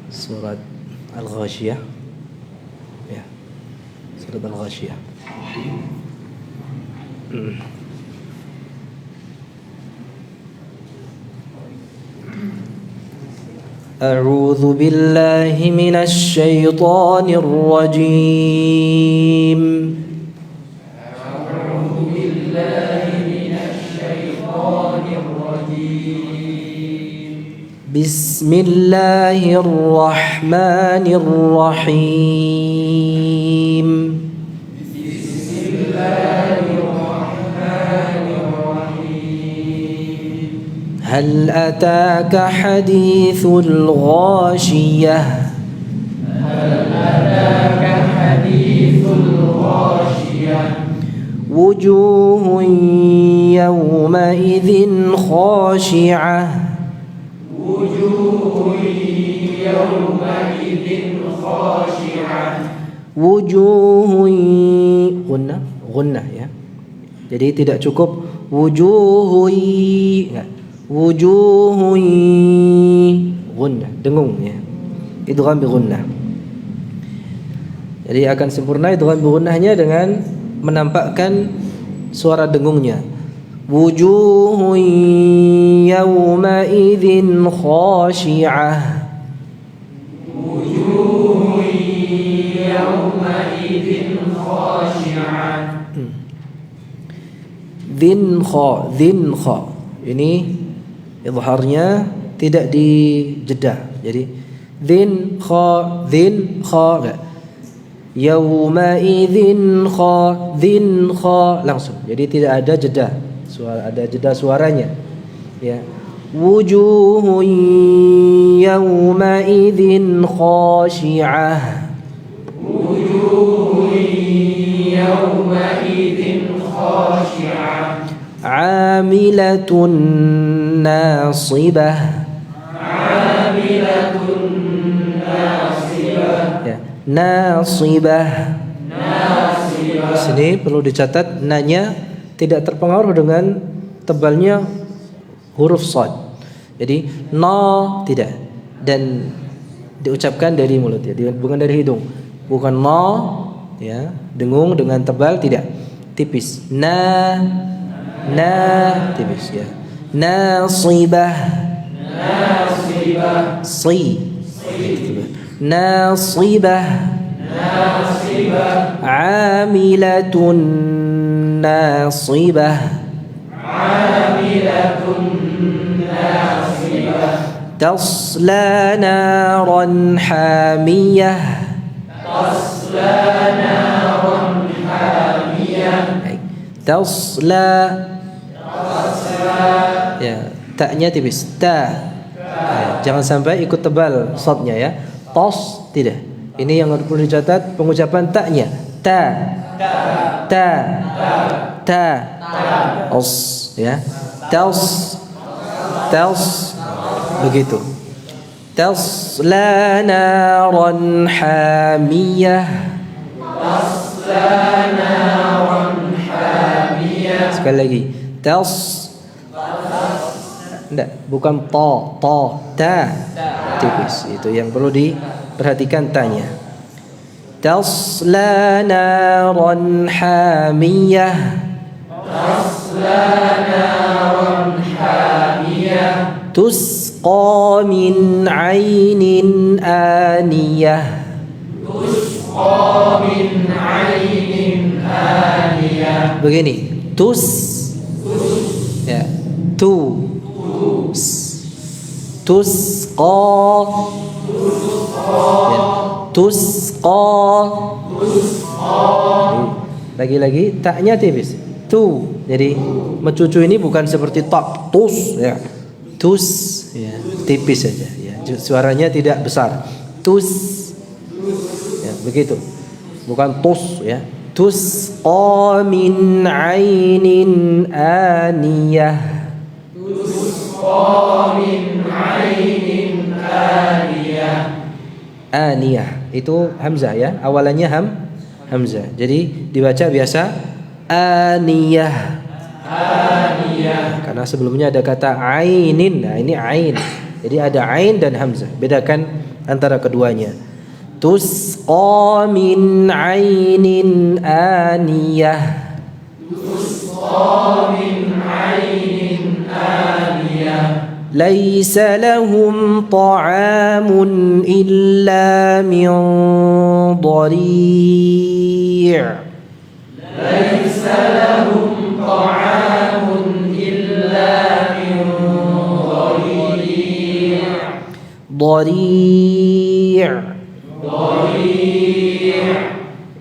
surat Al-Ghasyiyah. Ya, surat Al-Ghasyiyah. أعوذ بالله من الشيطان الرجيم. أعوذ بالله من الشيطان الرجيم. بسم الله الرحمن الرحيم. بسم الله الرحمن الرحيم. هل أتاك حديث الغاشية؟ هل أتاك حديث الغاشية؟ وجوه يومئذ خاشعة. وجوه يومئذ خاشعة. وجوه gunnah ya. Jadi tidak cukup wujuhu ya. Wujuhu gunnah, dengung ya. Idgham bi gunnah. Jadi akan sempurna idgham bi gunnahnya dengan menampakkan suara dengungnya. Wujuhu yawma idzin khashi'ah. وجوه يومئذ خاشعة. Dhin kha. Ini idharnya tidak dijeda. Jadi dhin kha enggak. Yauma idzin kha langsung. Jadi tidak ada jeda. Ada jeda suaranya. Ya. Wujuhun yauma idzin khashi'ah. وجوه يومئذ خاشعة. عاملة ناصبة. عاملة ناصبة. Ya. Nasibah. ناصبة. Di sini perlu dicatat nanya tidak terpengaruh dengan tebalnya huruf shad. Jadi na tidak dan diucapkan dari mulut ya, bukan dari hidung. Bukan na ya, dengung dengan tebal tidak, tipis. Na tipis ya. Nasibah. ناصبة. Nasibah. Amilatun nasibah. عاملة ناصبة. تصلى نارا حامية. تصلى نارا حامية. تصلى ya, taknya tipis. Ya, jangan sampai ikut tebal shadnya ya. Tos tidak. Ini yang perlu dicatat pengucapan taknya. Ta os ya. Tos begitu. Tasla naran hamiyah. تصلى نارا حامية. Sekali lagi. Enggak, bukan ta. Tipis. Itu yang perlu diperhatikan tanya. Tasla naran hamiyah. تصلى نارا حامية. تسقى من عين آنية. تسقى من عين آنية. Begini, ya, tusqa ya, tusqa. Lagi-lagi taknya tipis. Jadi mencucu ini bukan seperti tak ya. Tus ya, tipis saja ya. Suaranya tidak besar. Ya, begitu. Bukan tus ya. Tusqa min ainin aniyah. تسقى من عين آنية. Aniyah itu hamzah ya. Awalannya hamzah. Jadi dibaca biasa aniyah. آنية. Karena sebelumnya ada kata ainin. Nah, ini ain. Jadi ada ain dan hamzah. Bedakan antara keduanya. Tusqa min ainin aniyah. Tusqa min ainin aniyah. Laisa lahum ta'amun illa min dhari'. Laisa lahum ta'amun illa min dhari'. Dhari'. Dhari'.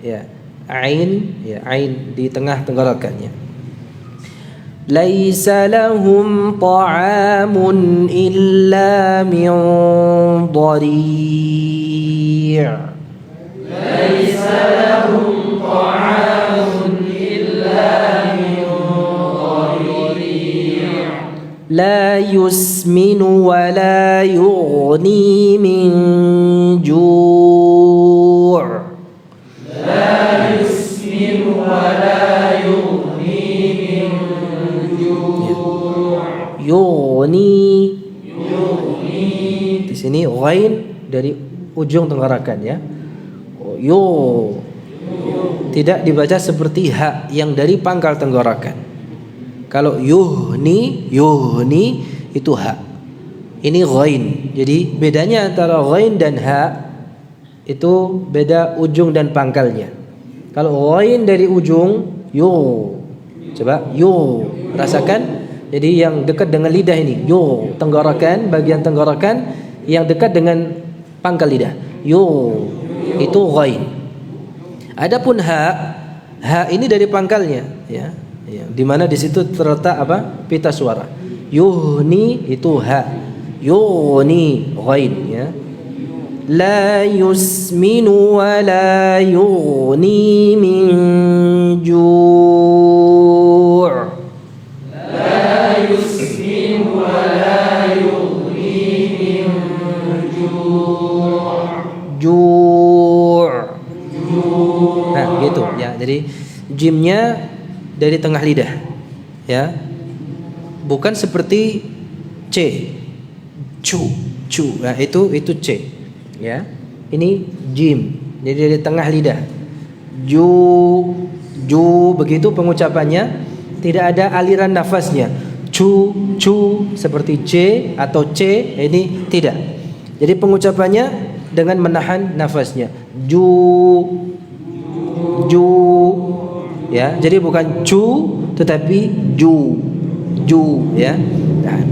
Ya, ain di tengah tenggorokannya. Laisa lahum ta'amun illa min dhari'. Laisa lahum ta'amun illa min dhari'. La yusminu wa la yughni min ju'. La yusminu wa la yughni min ju'. Yughni. Yughni. Di sini ghain dari ujung tenggorokan ya. Yo. Tidak dibaca seperti ha yang dari pangkal tenggorokan. Kalau yuhni itu ha. Ini ghain. Jadi bedanya antara ghain dan ha itu beda ujung dan pangkalnya. Kalau ghain dari ujung yo. Coba yo, rasakan. Jadi yang dekat dengan lidah ini yo, tenggorokan, bagian tenggorokan yang dekat dengan pangkal lidah. Yo, itu ghain. Adapun ha ini dari pangkalnya ya. Ya, di mana di situ terletak apa? Pita suara. Yuhni itu ha. Yughni ghain ya. La yusminu wa la yughni min ju'. La yusminu wa la yughni min ju'. Ju'. Nah, gitu ya. Jadi jimnya dari tengah lidah ya, bukan seperti c, cu. Nah, itu c ya. Ini jim, jadi dari tengah lidah. Ju begitu pengucapannya, tidak ada aliran nafasnya. Cu seperti c atau c, ini tidak. Jadi pengucapannya dengan menahan nafasnya. Ju ya, jadi bukan cu tetapi ju ya. Nah.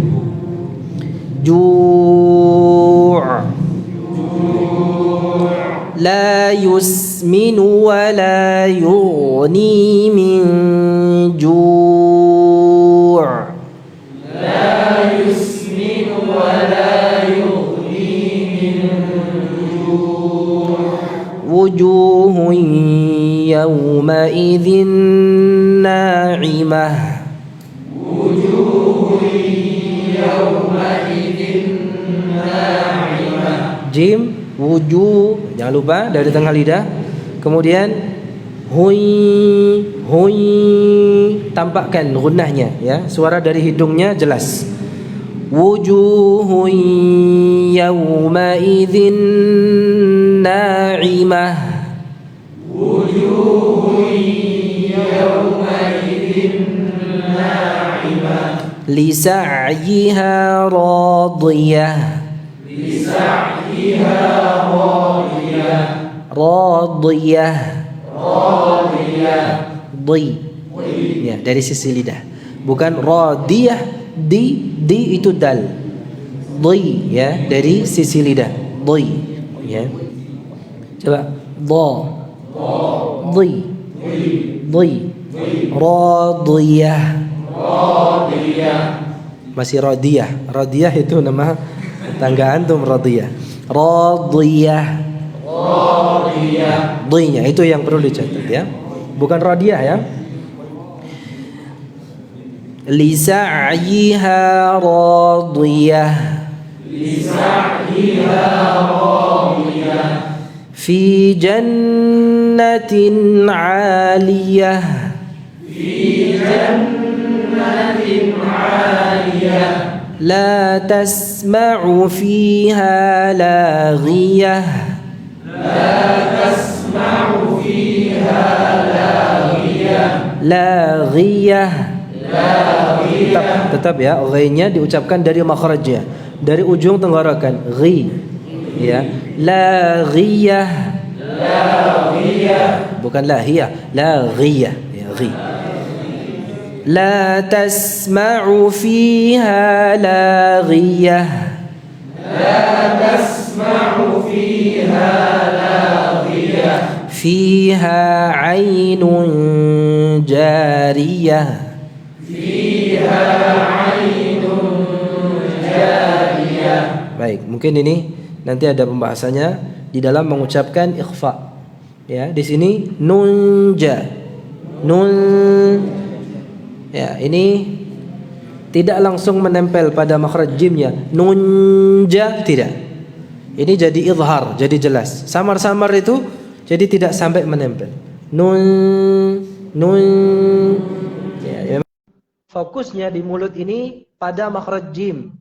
Ju' la yusminu wa la yughni min ju'. La yusminu wa la yughni min ju'. Wujuhun yawma'idhin na'imah. Wujuhun yawma'idhin na'imah. Jim, wujuh, jangan lupa dari tengah lidah. Kemudian hui, tampakkan gunnahnya ya. Suara dari hidungnya jelas. Wujuhun yawma'idhin na'imah. Wujuhun yawma'idhin na'imah. Lisa'yiha radiyah. Lisa'yiha radiyah. Radiyah. Radiyah. Di. Ya, dari sisi lidah. Bukan radiyah, di itu dal. Di ya, dari sisi lidah. Di ya. Coba di. Radiyah. Radiyah. Masih radiyah. Radiyah itu nama tangga antum, radiyah. Radiyah. Radiyah. D-nya itu yang perlu dicatat ya. Bukan radiyah ya. Lisa'yiha radiyah. Lisa'yiha radiyah. Fi jannatin 'aliyah. Fi jannatin 'aliyah. La tasma'u fiha laghiyah. Laghiyah. Tetap ya, ghainnya diucapkan dari makhrajnya, dari ujung tenggorokan. Ghi. Ya. Laghiyah. Bukan lahiyah, laghiyah. Ya, ghi. La tasma'u fiha laghiyah. Fiha 'ainun jariyah. Baik, mungkin ini nanti ada pembahasannya di dalam mengucapkan ikhfa. Ya, di sini nunja. Nun. Ya, ini tidak langsung menempel pada makhraj jimnya. Nunja tidak. Ini jadi izhar, jadi jelas. Samar-samar itu jadi tidak sampai menempel. Nun. Ya, fokusnya di mulut ini pada makhraj jim.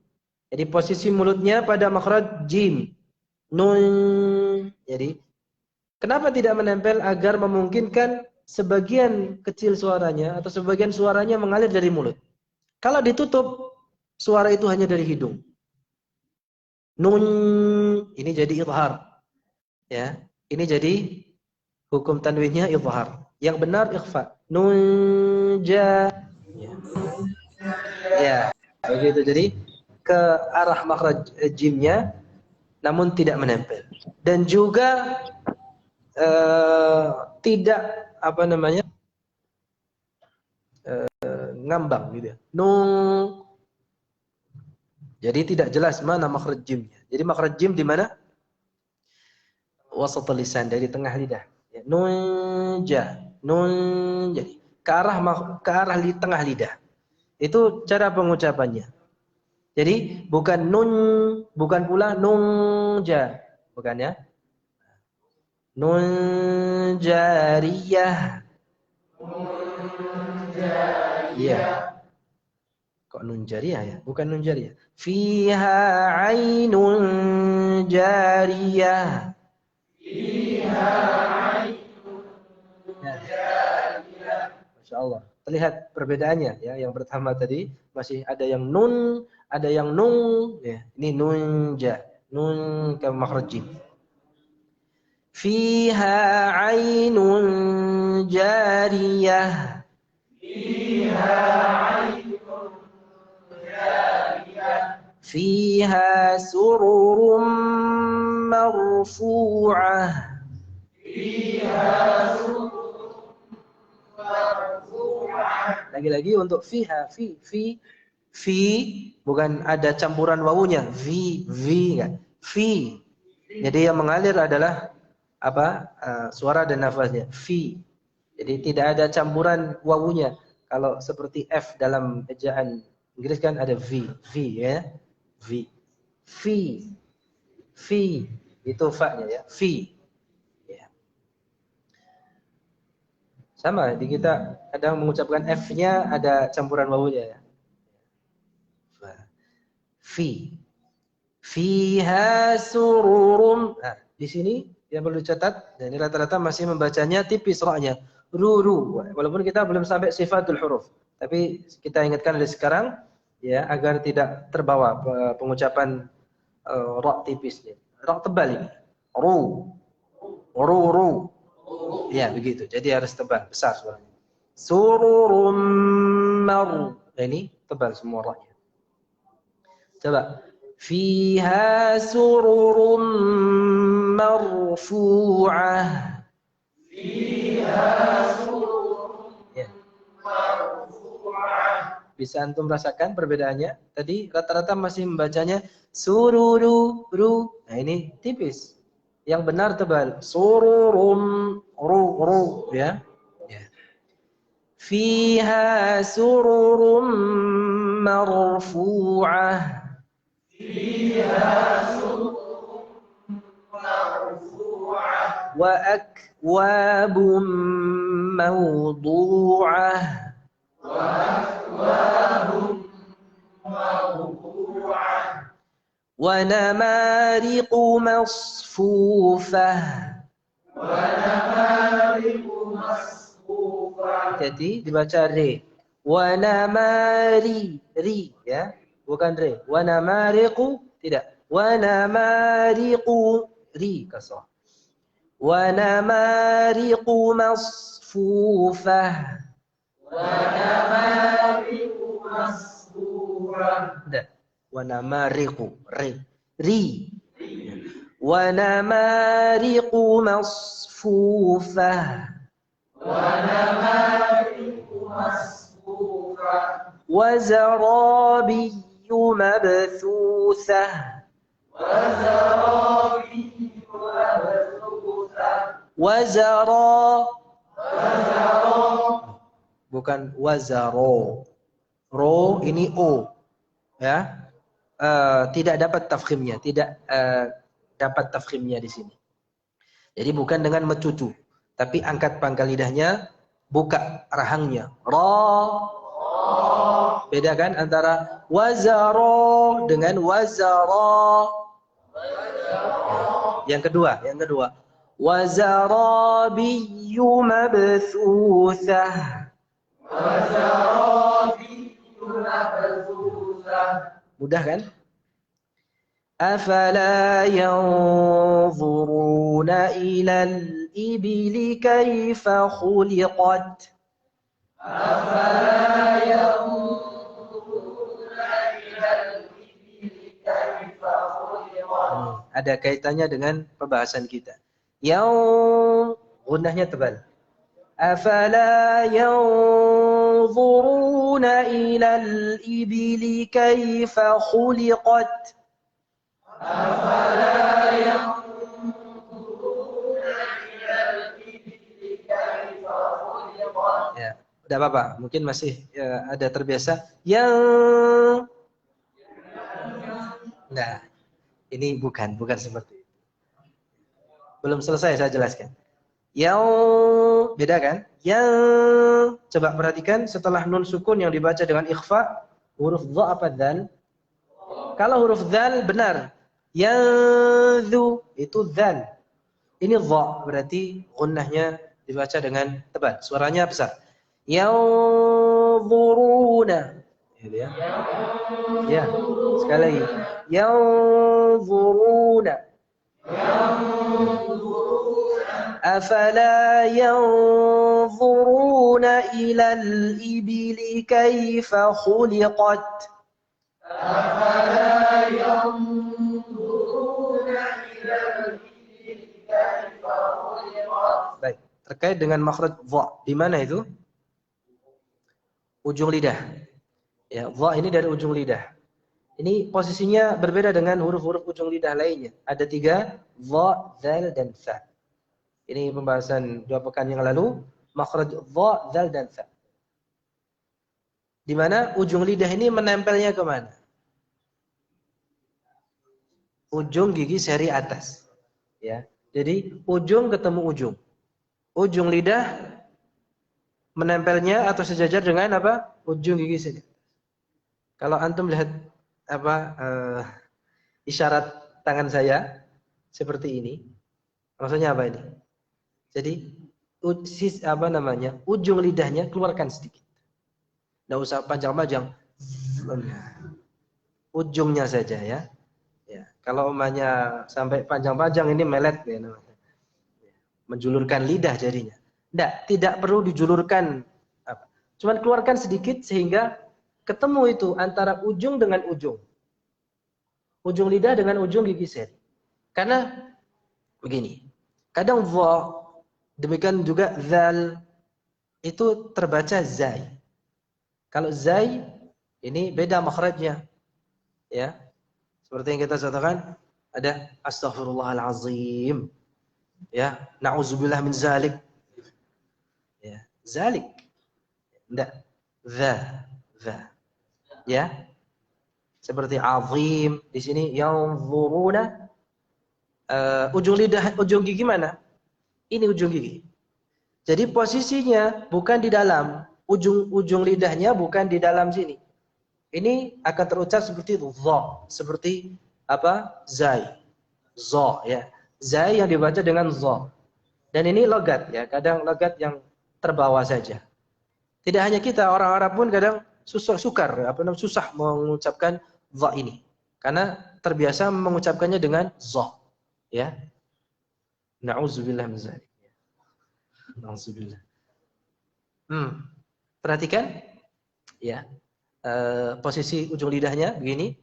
Jadi posisi mulutnya pada makhraj jim. Nun. Jadi kenapa tidak menempel? Agar memungkinkan sebagian kecil suaranya atau sebagian suaranya mengalir dari mulut. Kalau ditutup, suara itu hanya dari hidung. Nun, ini jadi izhar. Ya, ini jadi hukum tanwinnya izhar. Yang benar ikhfa. Nun ja. Ya, begitu. Jadi ke arah makhraj jimnya, namun tidak menempel. Dan juga tidak ngambang gitu ya. Nung. Jadi tidak jelas mana makhraj jimnya. Jadi makhraj jim di mana? Wasat lisan, dari tengah lidah. Ya. Nunja. Nun. Jadi ke arah tengah lidah. Itu cara pengucapannya. Jadi bukan nun, bukan pula nunja. Bukan ya? Nun jariyah. Iya. Kok nun jariyah ya? Bukan nun jariyah. Fiha 'ainun jariyah. Masya Allah. Terlihat perbedaannya ya. Yang pertama tadi masih ada yang nun, ada yang nung. Ya. Ini nunja. Nun ke makhraj jim. Fiha 'ainun jariyah. Fiha sururun marfu'ah. Lagi-lagi untuk fiha, fi bukan ada campuran wawunya, vi enggak. Fi. Jadi yang mengalir adalah suara dan nafasnya, fi. Jadi tidak ada campuran wawunya. Kalau seperti F dalam ejaan Inggris kan ada V ya. V. Fi. Itu fa-nya ya. Fi. Ya. Sama di kita kadang mengucapkan F-nya ada campuran wawunya ya. Fi. Fiha sururum. Nah, di sini yang perlu dicatat, dan ini rata-rata masih membacanya tipis ra-nya. Ru. Walaupun kita belum sampai sifatul huruf, tapi kita ingatkan dari sekarang ya agar tidak terbawa pengucapan ra tipisnya. Ra tebal ini. Ru. Ya, begitu. Jadi harus tebal, besar suaranya. Sururum mar. Ini tebal semua ra-nya. Coba. Fiha sururum marfu'ah. Bisa antum rasakan perbedaannya? Tadi rata-rata masih membacanya sururu, ru. Nah ini tipis. Yang benar tebal. Sururum, ru, ya. Fiha sururum marfu'ah. Wa akwabum mawdu'ah. Wa namariqu masfufah. ونمارق مصفوفة. Jadi dibaca re. Wa namari ri ya, bukan re. Wa namariqu tidak. Wa namariqu ri kasrah. Wa namariqu masfufah. ونمارق مصفوفة. Tidak. Wa namariqu re. Ri. Wa namariqu masfufah. ونمارق مصفوفة. وزرابي مبثوثة. وزرابي مبثوثة. Wazara. Bukan wazaro. Ro ini o. Ya. Tidak dapat tafkhimnya, tidak dapat tafkhimnya di sini. Jadi bukan dengan mencucu, tapi angkat pangkal lidahnya, buka rahangnya. Ra. Beda kan antara wazaro dengan wazara. Yang kedua. Wazarabiyyu mabthuthah. وزرابي مبثوثة. Mudah kan? Afala yanzuruna ilal ibili kaifa khuliqat. أفلا ينظرون إلى الإبل كيف خلقت. Ada kaitannya dengan pembahasan kita. Yang gunnahnya tebal. Afala yanzuruna ilal ibili kaifa khuliqat. أفلا ينظرون إلى الإبل كيف خلقت. Ya, tidak apa-apa. Mungkin masih ada terbiasa. Yang nah, ini bukan seperti itu. Belum selesai saya jelaskan. Yang beda kan? Yang coba perhatikan setelah nun sukun yang dibaca dengan ikhfa, huruf dha apa dzal? Kalau huruf dzal benar. Yanzu itu dzal. Ini dha berarti gunnahnya dibaca dengan tebal. Suaranya besar. Yanzuruna. Gitu ya. Ya, sekali lagi. Yanzuruna. أفلا ينظرون إلى الإبل كيف خلقت. أفلا ينظرون إلى الإبل كيف خلقت. Baik, terkait dengan makhraj dha, di mana itu? Ujung lidah. Ya, dha ini dari ujung lidah. Ini posisinya berbeda dengan huruf-huruf ujung lidah lainnya. Ada 3, dha, dzal dan tha. Ini pembahasan 2 pekan yang lalu, makhraj dha, dzal dan tha. Di mana ujung lidah ini menempelnya ke mana? Ujung gigi seri atas. Ya. Jadi ujung ketemu ujung. Ujung lidah menempelnya atau sejajar dengan apa? Ujung gigi seri atas. Kalau antum lihat isyarat tangan saya seperti ini. Maksudnya apa ini? Jadi ujung lidahnya keluarkan sedikit. Nggak usah panjang-panjang. Ujungnya saja ya. Ya, kalau umpamanya sampai panjang-panjang ini melet ya namanya. Menjulurkan lidah jadinya. Tidak perlu dijulurkan apa. Cuman keluarkan sedikit sehingga ketemu itu antara ujung dengan ujung. Ujung lidah dengan ujung gigi seri. Karena begini. Kadang dha, demikian juga dzal itu terbaca zai. Kalau zai ini beda makhrajnya. Ya. Seperti yang kita contohkan ada astaghfirullahalazim. Ya, na'udzubillah min zalik. Ya, zalik. Enggak. Dza. Ya. Seperti azim di sini yanzuruna ujung lidah, ujung gigi mana? Ini ujung gigi. Jadi posisinya bukan di dalam, ujung lidahnya bukan di dalam sini. Ini akan terucap seperti itu, dha, seperti apa? Zai. Zo ya. Zai yang dibaca dengan zo. Dan ini logat ya, kadang logat yang terbawa saja. Tidak hanya kita, orang Arab pun kadang sukar, susah mengucapkan za ini. Karena terbiasa mengucapkannya dengan za. Ya. Na'udzubillah min dzalik. Na'udzubillah. Perhatikan ya. Posisi ujung lidahnya begini.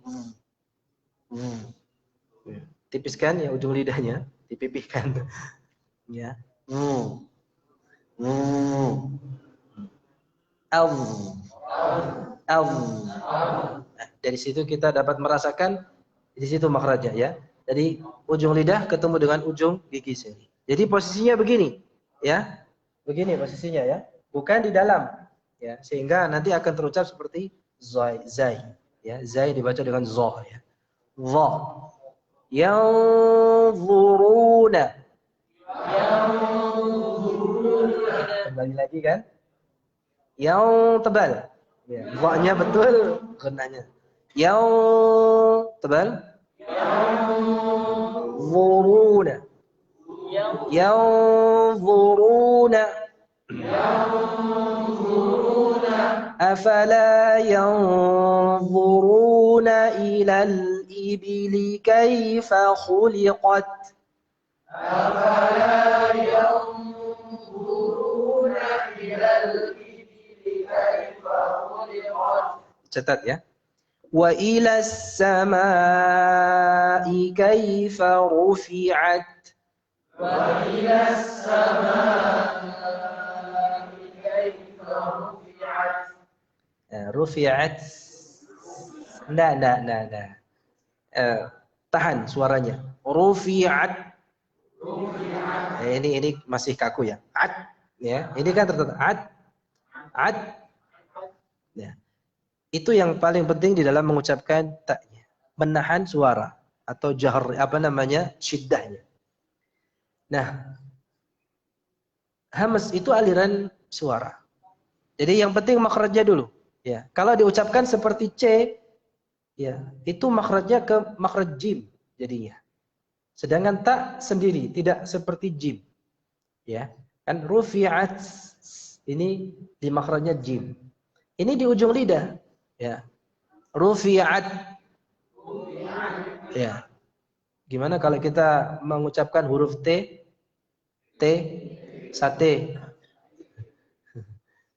Tipiskan ya ujung lidahnya, dipipihkan. Ya. Nah, dari situ kita dapat merasakan di situ makhrajnya ya. Jadi ujung lidah ketemu dengan ujung gigi sini. Jadi posisinya begini, ya. Begini posisinya ya. Bukan di dalam ya, sehingga nanti akan terucap seperti zai. Ya, zai dibaca dengan za ya. Za. Yanzuruna. Kembali lagi kan? Yang tebal. Ya, za-nya betul, gunanya. Yang tebal. Yanzuruna. Yanzuruna. أفلا ينظرون إلى الإبل كيف خلقت أفلا ينظرون إلى الإبل كيف خلقت. catat ya. وإلى السماء كيف رفعت وإلى السماء كيف رفعت. Rufi'at. Nah. Tahan suaranya. Rufi'at. Ini masih kaku ya. Ad ya. Ini kan tertutup ad. Ya. Itu yang paling penting di dalam mengucapkan taknya. Menahan suara atau jahr syiddahnya. Nah, hamz itu aliran suara. Jadi yang penting makhrajnya dulu. Ya, kalau diucapkan seperti C, ya, itu makhrajnya ke makhraj jim jadinya. Sedangkan tak sendiri tidak seperti jim. Ya, kan rufi'at ini di makhrajnya jim. Ini di ujung lidah, ya. Rufi'at. Ya. Gimana kalau kita mengucapkan huruf T? T sate.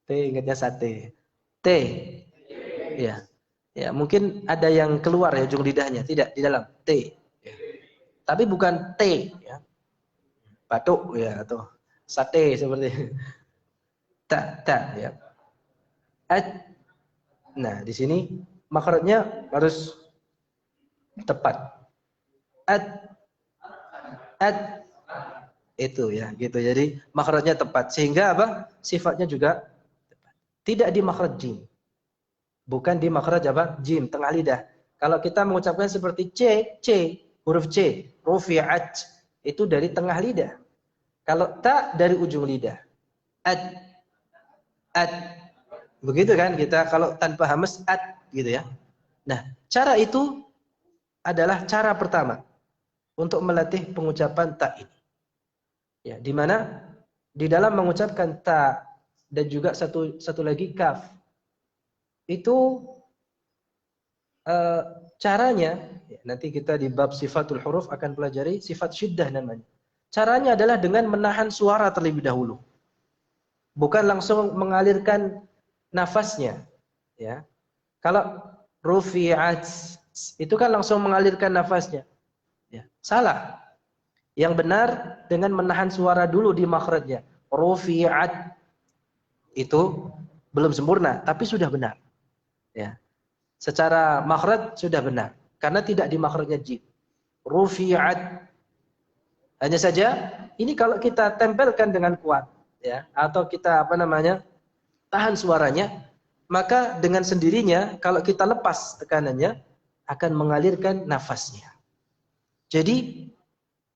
T ingatnya sate. T. Ya. Ya, mungkin ada yang keluar ya ujung lidahnya, tidak di dalam T. Ya. Tapi bukan T ya. Batuk ya atau sate seperti tak ya. At. Nah, di sini makhrajnya harus tepat. At itu ya, gitu. Jadi makhrajnya tepat sehingga apa? Sifatnya juga tidak di makhraj jim. Bukan di makhraj apa? Jim, tengah lidah. Kalau kita mengucapkan seperti C, huruf C, rufi'at, itu dari tengah lidah. Kalau tak dari ujung lidah. At. Begitu kan kita kalau tanpa hamz at gitu ya. Nah, cara itu adalah cara pertama untuk melatih pengucapan ta ini. Ya, di mana di dalam mengucapkan ta dan juga satu lagi kaf itu caranya ya, nanti kita di bab sifatul huruf akan pelajari sifat syiddah namanya. Caranya adalah dengan menahan suara terlebih dahulu, bukan langsung mengalirkan nafasnya ya. Kalau rufi'at itu kan langsung mengalirkan nafasnya ya. Salah. Yang benar dengan menahan suara dulu di makhrajnya. Rufi'at itu belum sempurna, tapi sudah benar. Ya. Secara makhraj sudah benar, karena tidak di makhrajnya jim. Rufi'at. Hanya saja ini kalau kita tempelkan dengan kuat, ya, atau kita tahan suaranya, maka dengan sendirinya kalau kita lepas tekanannya akan mengalirkan nafasnya. Jadi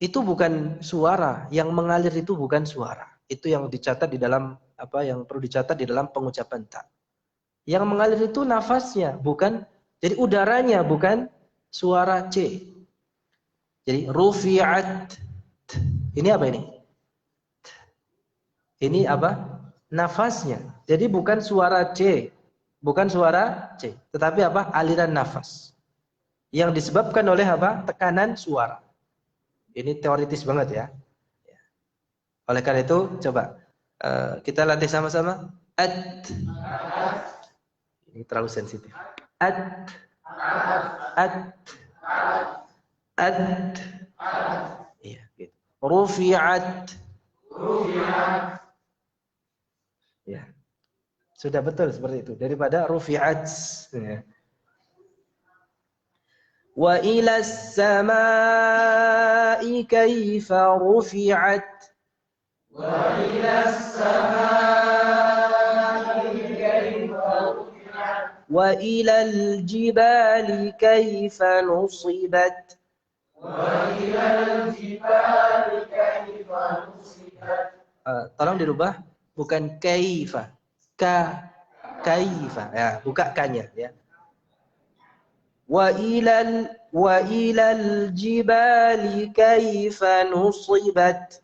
itu bukan suara, yang mengalir itu bukan suara. Itu yang dicatat di dalam yang perlu dicatat di dalam pengucapan ta. Yang mengalir itu nafasnya, bukan, jadi udaranya bukan suara C. Jadi rufi'at. Ini apa ini? Ini apa? Nafasnya. Jadi bukan suara C, bukan suara C, tetapi apa? Aliran nafas. Yang disebabkan oleh apa? Tekanan suara. Ini teoritis banget ya. Oleh karena itu, coba kita latih sama-sama. At. Ini terlalu sensitif. At. At. At. Iya, gitu. Rufi'at. Ya. Sudah betul seperti itu daripada rufi'at. Ya. Wa ila samai kaifa rufi'at. Wa ila samai kaifa rufi'at. Wa ila al-jibali kaifa nusibat. Wa ila al-jibali kaifa nusibat. Tolong dirubah, bukan kaifa, kaifa, ya, buka kanya ya. Wa ilal jibali kaifa nusibat.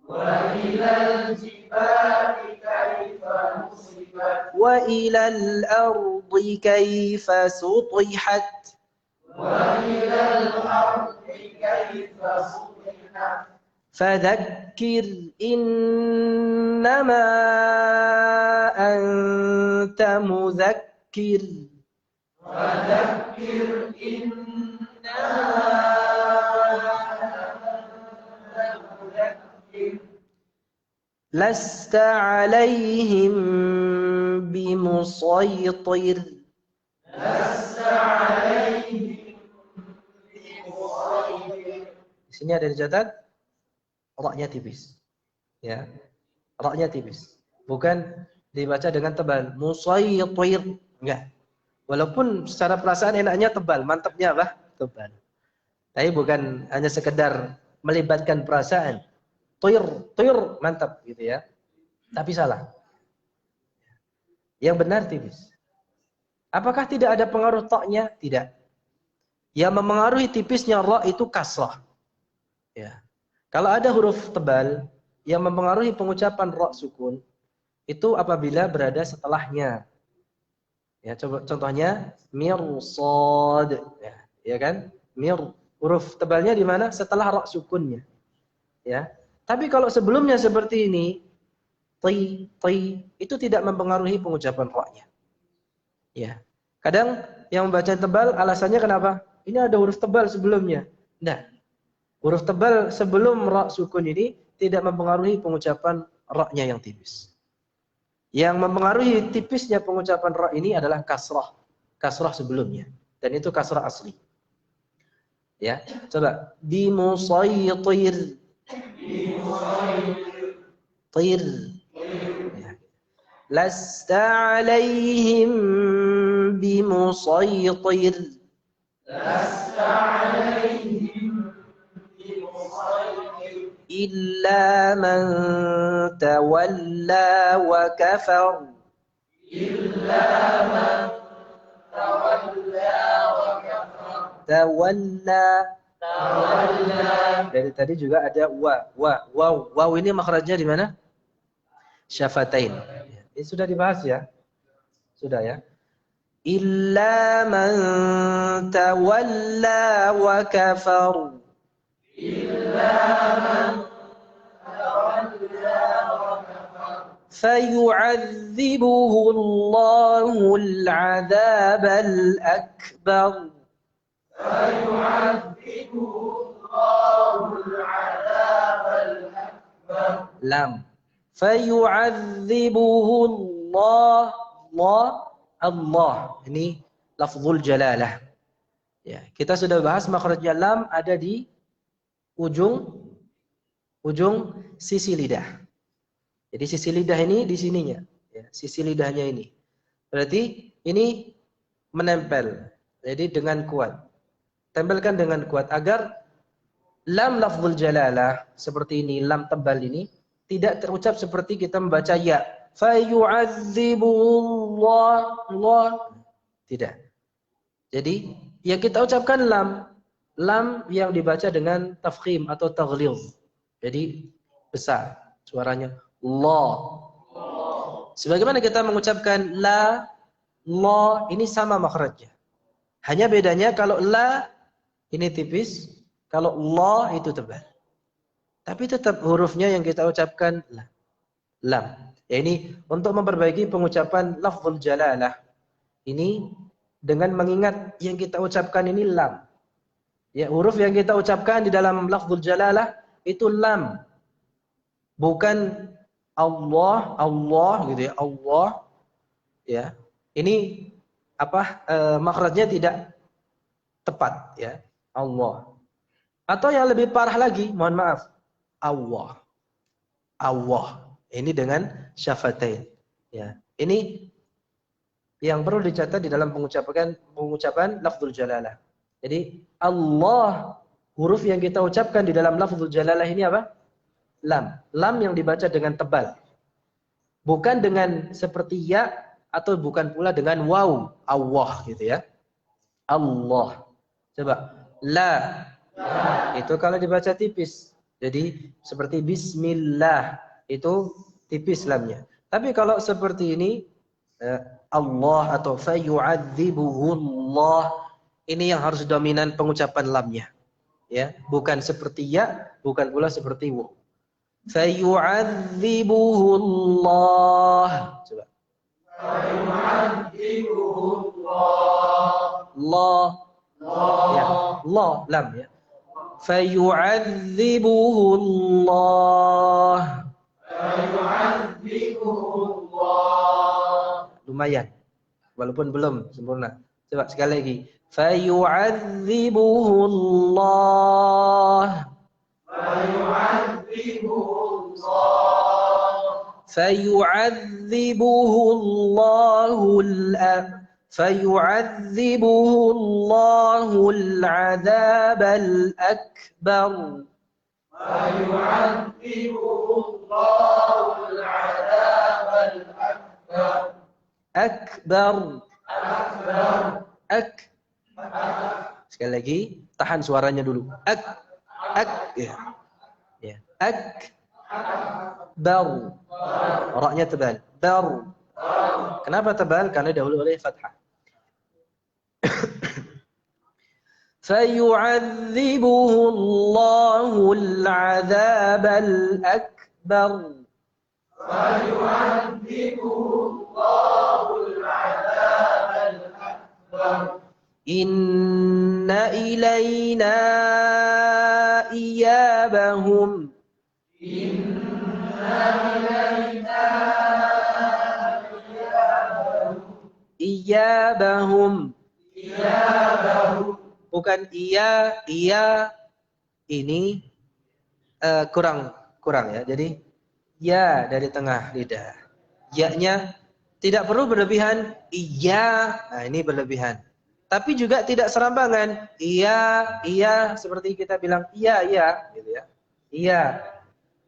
Wa ilal jibali kaifa nusibat. Wa ilal ardi kaifa sutihat. Wa ilal ardi kaifa sutihat. فذكر إنما أنت مذكر. فذكر إنما أنت مذكر. لست عليهم بمسيطر. لست عليهم بمسيطر. Di sini ada dicatat roknya tipis, ya, roknya tipis, bukan dibaca dengan tebal. Musaytir, enggak. Walaupun secara perasaan enaknya tebal, mantapnya apa? Tebal. Tapi bukan hanya sekedar melibatkan perasaan. Tir, mantap gitu ya. Tapi salah. Yang benar tipis. Apakah tidak ada pengaruh toknya? Tidak. Yang memengaruhi tipisnya ra itu kasrah. Ya. Kalau ada huruf tebal yang mempengaruhi pengucapan ra sukun, itu apabila berada setelahnya. Ya, coba contohnya mirsad, ya kan? Huruf tebalnya di mana? Setelah ra sukunnya. Ya. Tapi kalau sebelumnya seperti ini, ti, itu tidak mempengaruhi pengucapan ra-nya. Ya. Kadang yang membaca tebal alasannya kenapa? Ini ada huruf tebal sebelumnya. Nah, huruf tebal sebelum ra sukun ini tidak mempengaruhi pengucapan ra-nya yang tipis. Yang mempengaruhi tipisnya pengucapan ra ini adalah kasrah. Kasrah sebelumnya. Dan itu kasrah asli. Ya, coba bimusaytir. Tir. Ya. Lasta alaihim bimusaytir. Lasta alaihim إلا من تولى وكفر. إلا من تولى وكفر. تولى. تولى. Dari tadi juga ada waw ini makhrajnya di mana? Syafatain. Ini sudah dibahas ya? Sudah ya? Illa man tawalla wa kafar. إلا من تولى وكفر. فيعذبه الله العذاب الأكبر. فيعذبه الله العذاب الأكبر. لام. فيعذبه الله. Ini lafzul jalalah. Ya, kita sudah bahas makhrajnya lam ada di ujung sisi lidah. Jadi sisi lidah ini di sininya, ya, sisi lidahnya ini. Berarti ini menempel. Jadi dengan kuat. Tempelkan dengan kuat agar lam lafzul jalalah seperti ini, lam tebal ini tidak terucap seperti kita membaca ya. Fayu'adzibullah. Tidak. Jadi yang kita ucapkan lam lam yang dibaca dengan tafkhim atau taghlidh. Jadi besar suaranya. La. Sebagaimana kita mengucapkan la, ini sama makhrajnya. Hanya bedanya kalau la ini tipis, kalau la itu tebal. Tapi tetap hurufnya yang kita ucapkan la. Lam. Ya, ini untuk memperbaiki pengucapan lafzul jalalah. Ini dengan mengingat yang kita ucapkan ini lam. Ya, huruf yang kita ucapkan di dalam lafzul jalalah itu lam. Bukan Allah gitu ya, Allah. Ya. Ini makhrajnya tidak tepat ya. Allah. Atau yang lebih parah lagi, mohon maaf. Allah. Ini dengan syafatain. Ya. Ini yang perlu dicatat di dalam pengucapan lafzul jalalah. Jadi Allah, huruf yang kita ucapkan di dalam lafzul jalalah ini apa? Lam. Lam yang dibaca dengan tebal. Bukan dengan seperti ya atau bukan pula dengan waw, Allah gitu ya. Allah. Coba la. Itu kalau dibaca tipis. Jadi seperti bismillah itu tipis lamnya. Tapi kalau seperti ini Allah atau fayu'adzibuhullah, ini yang harus dominan pengucapan lamnya. Ya, bukan seperti ya, bukan pula seperti waw. Fayu'adzibuhullah. Coba. Fayu'adzibuhullah. Ya, lam ya. Fayu'adzibuhullah. Fayu'adzibuhullah. Lumayan. Walaupun belum sempurna. Coba sekali lagi. Fayu'adzibuhullah. فيعذبه الله العذاب الأكبر. Sekali lagi, tahan suaranya dulu. Ya. Akbar. Ra-nya tebal. Bar. Kenapa tebal? Karena dahulu oleh fathah. فيعذبه الله العذاب الأكبر. إن إلينا إيابهم. إيابهم. Bukan iya ini kurang ya. Jadi ya dari tengah lidah. Ya-nya tidak perlu berlebihan. Iya, nah ini berlebihan. Tapi juga tidak serambangan. Iya seperti kita bilang iya gitu ya. Iya.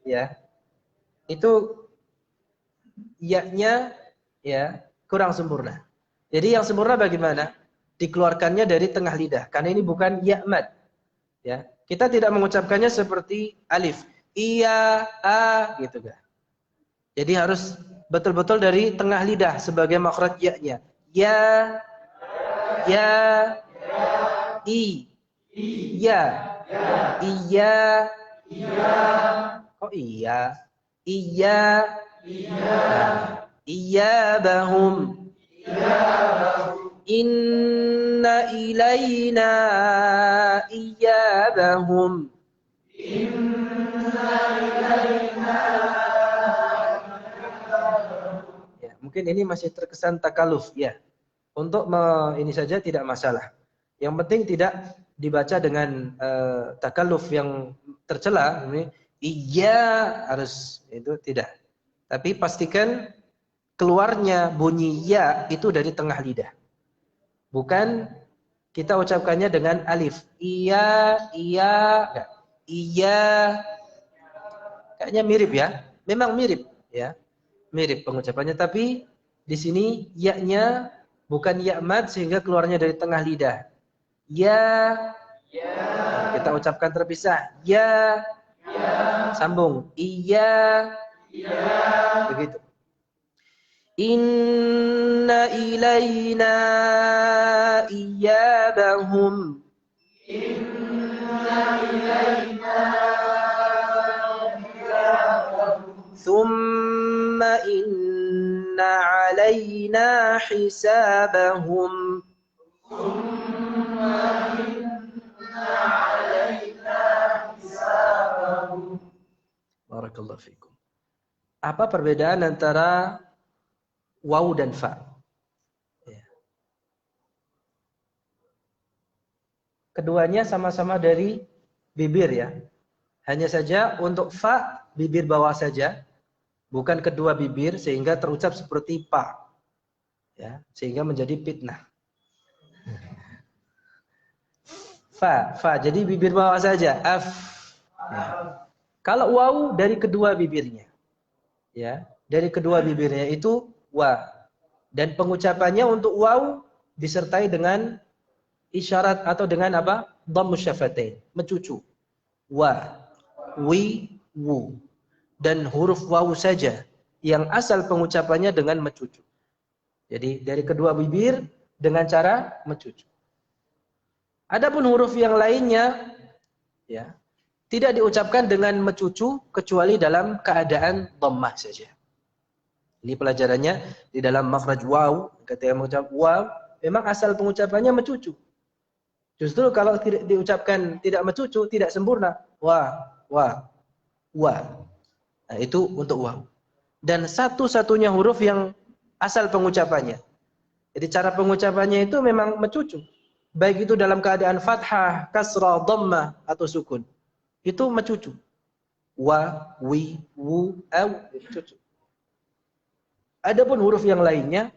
Ya. Itu ya-nya ya kurang sempurna. Jadi yang sempurna bagaimana? Dikeluarkannya dari tengah lidah. Karena ini bukan ya mad. Ya. Kita tidak mengucapkannya seperti alif. Iya, gitu kan. Jadi harus betul-betul dari tengah lidah sebagai makhraj ya-nya. Ya, i, ya, iya, oh iya, bahum. Inna ilayna iyabahum. Ya, mungkin ini masih terkesan takaluf ya. Untuk ini saja tidak masalah. Yang penting tidak dibaca dengan takaluf yang tercela. Ini iya harus itu tidak. Tapi pastikan keluarnya bunyi ya itu dari tengah lidah. Bukan kita ucapkannya dengan alif. Iya. Kayaknya mirip ya. Memang mirip ya. Mirip pengucapannya, tapi di sini ya-nya bukan ya mad sehingga keluarnya dari tengah lidah. Ya Ya. Kita ucapkan terpisah. Ya. Ya. Sambung. Iya. Ya. Begitu. Inna ilayna iyabahum. Inna ilayna iyabahum. Thumma inna alayna hisabahum. Thumma inna alayna hisabahum. Barakallahu fikum. Apa perbedaan antara waw dan fa? Ya. Keduanya sama-sama dari bibir ya. Hanya saja untuk fa bibir bawah saja, bukan kedua bibir sehingga terucap seperti pa. Ya, sehingga menjadi fitnah. Fa, jadi bibir bawah saja, af. Ya. Kalau waw dari kedua bibirnya. Ya, dari kedua bibirnya itu wa. Dan pengucapannya untuk waw disertai dengan isyarat atau dengan apa? Dhammus syafatain, mencucu. Wa, wi, wu. Dan huruf waw saja yang asal pengucapannya dengan mencucu. Jadi dari kedua bibir dengan cara mencucu. Adapun huruf yang lainnya ya, tidak diucapkan dengan mencucu kecuali dalam keadaan dhammah saja. Ini pelajarannya di dalam makhraj waw, ketika mengucap waw, memang asal pengucapannya mencucu. Justru kalau tidak diucapkan tidak mencucu, tidak sempurna. Wa, wa, wa. Nah, itu untuk waw. Dan satu-satunya huruf yang asal pengucapannya. Jadi cara pengucapannya itu memang mencucu. Baik itu dalam keadaan fathah, kasrah, dhammah atau sukun. Itu mencucu. Wa, wi, wu, aw, mencucu. Adapun huruf yang lainnya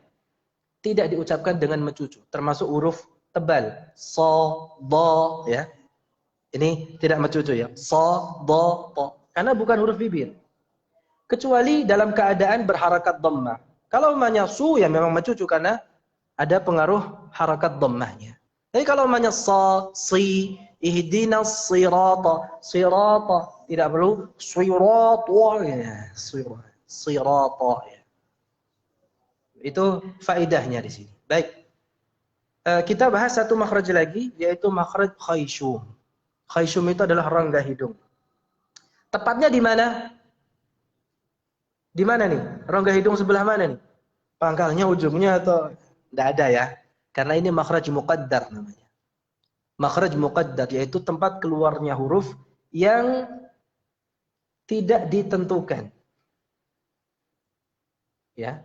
tidak diucapkan dengan mencucu, termasuk huruf tebal, so, do, ya. Ini tidak mencucu ya. So, do, to. Karena bukan huruf bibir. Kecuali dalam keadaan berharakat dhammah. Kalau namanya su ya memang mencucu karena ada pengaruh harakat dhammahnya. Tapi kalau namanya sa, si, ihdinas sirata, sirata tidak perlu sirata ya, sirata ya. Itu faedahnya di sini. Baik. Kita bahas satu makhraj lagi yaitu makhraj khayshum. Khayshum itu adalah rongga hidung. Tepatnya di mana? Di mana nih? Rongga hidung sebelah mana nih? Pangkalnya, ujungnya atau tidak ada ya? Karena ini makhraj muqaddar namanya. Makhraj muqaddar yaitu tempat keluarnya huruf yang tidak ditentukan. Ya.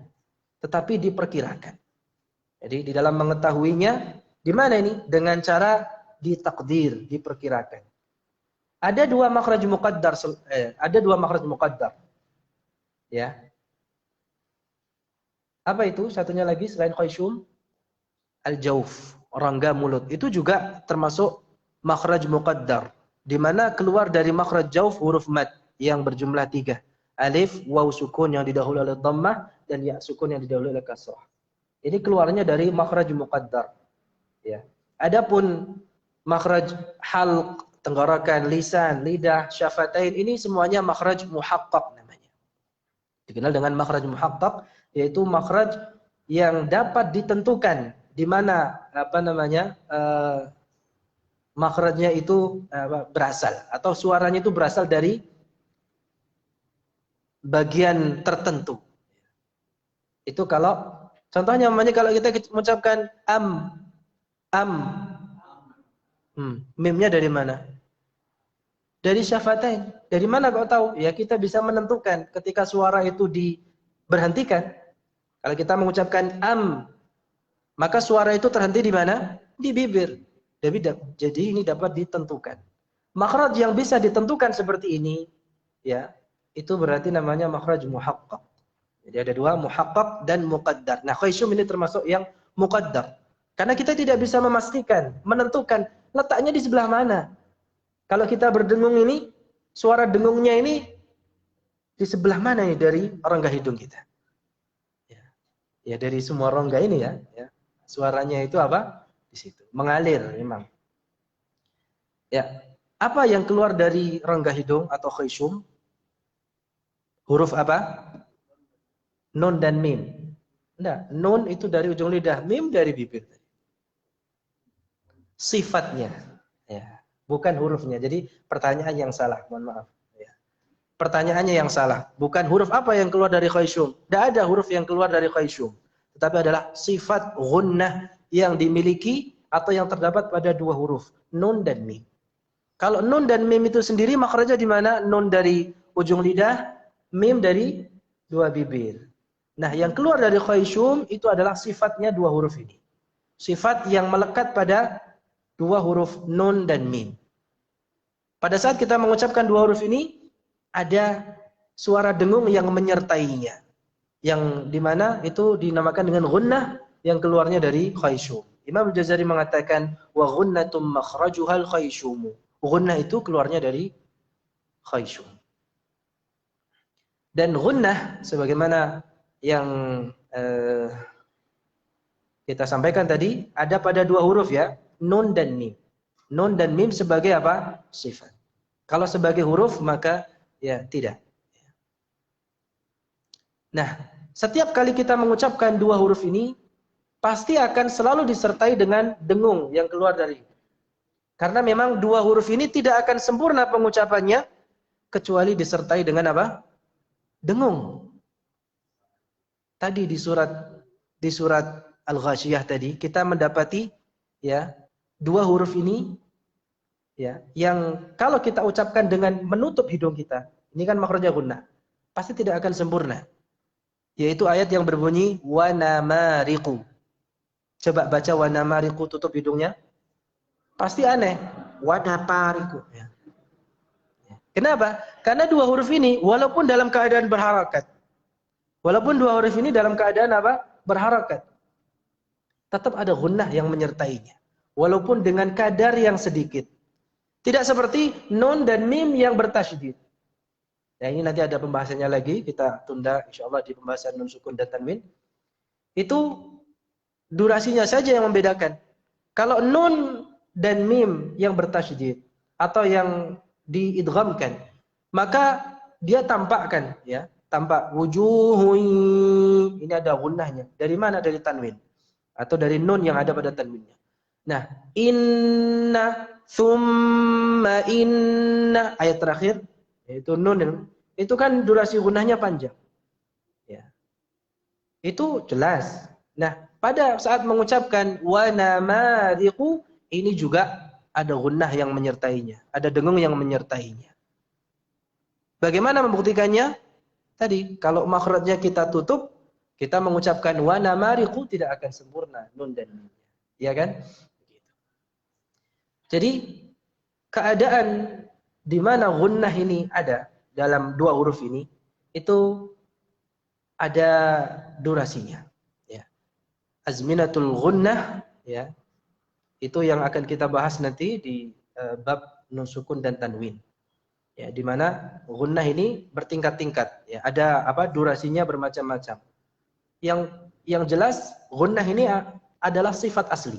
Tetapi diperkirakan. Jadi di dalam mengetahuinya di mana ini? Dengan cara ditakdir, diperkirakan. Ada dua makhraj muqaddar. Ya. Apa itu? Satunya lagi selain khayshum, al-jauf, rongga mulut. Itu juga termasuk makhraj muqaddar, di mana keluar dari makhraj jauf huruf mad yang berjumlah 3. Alif, waw sukun yang didahului oleh dhammah dan ya sukun yang didahului oleh kasrah. Ini keluarnya dari makhraj muqaddar. Ya. Adapun makhraj halq, tenggorokan, lisan, lidah, syafatain, ini semuanya makhraj muhaqqaq namanya. Dikenal dengan makhraj muhaqqaq, yaitu makhraj yang dapat ditentukan di mana makhrajnya itu berasal atau suaranya itu berasal dari bagian tertentu. Itu kalau contohnya kalau kita mengucapkan am, mimnya dari mana? Dari syafatain. Dari mana kau tahu? Ya kita bisa menentukan ketika suara itu diberhentikan. Kalau kita mengucapkan maka suara itu terhenti di mana? Di bibir. Jadi ini dapat ditentukan. Makhraj yang bisa ditentukan seperti ini, ya, itu berarti namanya makhraj muhaqqaq. Jadi ada dua, muhaqqaq dan muqaddar. Nah, khayshum ini termasuk yang muqaddar. Karena kita tidak bisa memastikan, menentukan letaknya di sebelah mana. Kalau kita berdengung ini, suara dengungnya ini di sebelah mana nih dari rongga hidung kita? Ya dari semua rongga ini ya. Suaranya itu apa? Di situ. Mengalir memang. Ya. Apa yang keluar dari rongga hidung atau khayshum? Huruf apa? Nun dan mim. Enggak, nun itu dari ujung lidah, mim dari bibir. Sifatnya, ya, bukan hurufnya. Jadi pertanyaan yang salah, mohon maaf. Ya. Pertanyaannya yang salah, bukan huruf apa yang keluar dari khayshum. Tidak ada huruf yang keluar dari khayshum, tetapi adalah sifat gunnah yang dimiliki atau yang terdapat pada dua huruf, nun dan mim. Kalau nun dan mim itu sendiri makhrajnya di mana? Nun dari ujung lidah, mim dari dua bibir. Nah, yang keluar dari khayshum itu adalah sifatnya dua huruf ini. Sifat yang melekat pada dua huruf nun dan mim. Pada saat kita mengucapkan dua huruf ini, ada suara dengung yang menyertainya. Yang dimana itu dinamakan dengan gunnah yang keluarnya dari khayshum. Imam Jazari mengatakan, wa gunnatum makhrajuhal khayshum. Gunnah itu keluarnya dari khayshum. Dan gunnah, sebagaimana yang kita sampaikan tadi, ada pada dua huruf ya, nun dan mim. Nun dan mim sebagai apa? Sifat. Kalau sebagai huruf maka ya tidak. Nah, setiap kali kita mengucapkan dua huruf ini pasti akan selalu disertai dengan dengung yang keluar dari. Karena memang dua huruf ini tidak akan sempurna pengucapannya kecuali disertai dengan apa? Dengung. Tadi di surat Al-Ghasyiyah tadi kita mendapati ya dua huruf ini ya yang kalau kita ucapkan dengan menutup hidung kita, ini kan makhrajnya gunnah, pasti tidak akan sempurna. Yaitu ayat yang berbunyi wa namariqu. Coba baca wa namariqu tutup hidungnya. Pasti aneh. Wa napariqu ya. Kenapa? Karena dua huruf ini walaupun dalam keadaan berharakat. Walaupun dua huruf ini dalam keadaan apa? Berharakat. Tetap ada gunnah yang menyertainya. Walaupun dengan kadar yang sedikit. Tidak seperti nun dan mim yang bertasydid. Ya, ini nanti ada pembahasannya lagi, kita tunda insyaallah di pembahasan nun sukun dan tanwin. Itu durasinya saja yang membedakan. Kalau nun dan mim yang bertasydid atau yang diidghamkan, maka dia tampakkan ya, tampak wujuhun, ini ada gunnahnya. Dari mana? Dari tanwin atau dari nun yang ada pada tanwinnya. Nah, inna thumma inna ayat terakhir yaitu nun, itu kan durasi gunnahnya panjang. Ya. Itu jelas. Nah, pada saat mengucapkan wa namariqu ini juga ada gunnah yang menyertainya, ada dengung yang menyertainya. Bagaimana membuktikannya? Tadi, kalau makhrajnya kita tutup, kita mengucapkan wa namariqu tidak akan sempurna nun dan mimnya. Ya kan? Begitu. Jadi, keadaan di mana gunnah ini ada dalam dua huruf ini, itu ada durasinya. Ya. Azminatul gunnah, ya, itu yang akan kita bahas nanti di bab nun sukun dan tanwin. Ya, di mana gunnah ini bertingkat-tingkat. Ya, ada apa? Durasinya bermacam-macam. Yang jelas gunnah ini adalah sifat asli.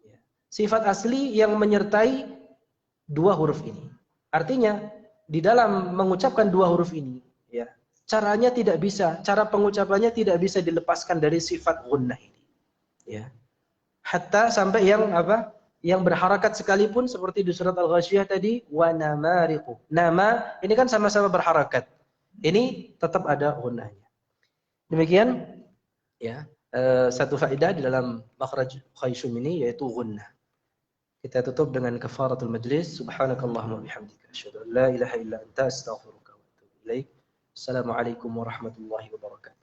Ya. Sifat asli yang menyertai dua huruf ini. Artinya di dalam mengucapkan dua huruf ini, ya, caranya tidak bisa, cara pengucapannya tidak bisa dilepaskan dari sifat gunnah ini. Ya. Hatta sampai yang apa? Yang berharakat sekalipun seperti di surat Al-Ghasyiyah tadi wa namariqu. Nama ini kan sama-sama berharakat. Ini tetap ada gunnahnya. Demikian ya, satu faedah di dalam makhraj khayshum ini yaitu gunnah. Kita tutup dengan kafaratul majlis. Subhanakallahumma bihamdika asyhadu an la ilaha illa anta astaghfiruka wa atubu ilaik. Assalamualaikum warahmatullahi wabarakatuh.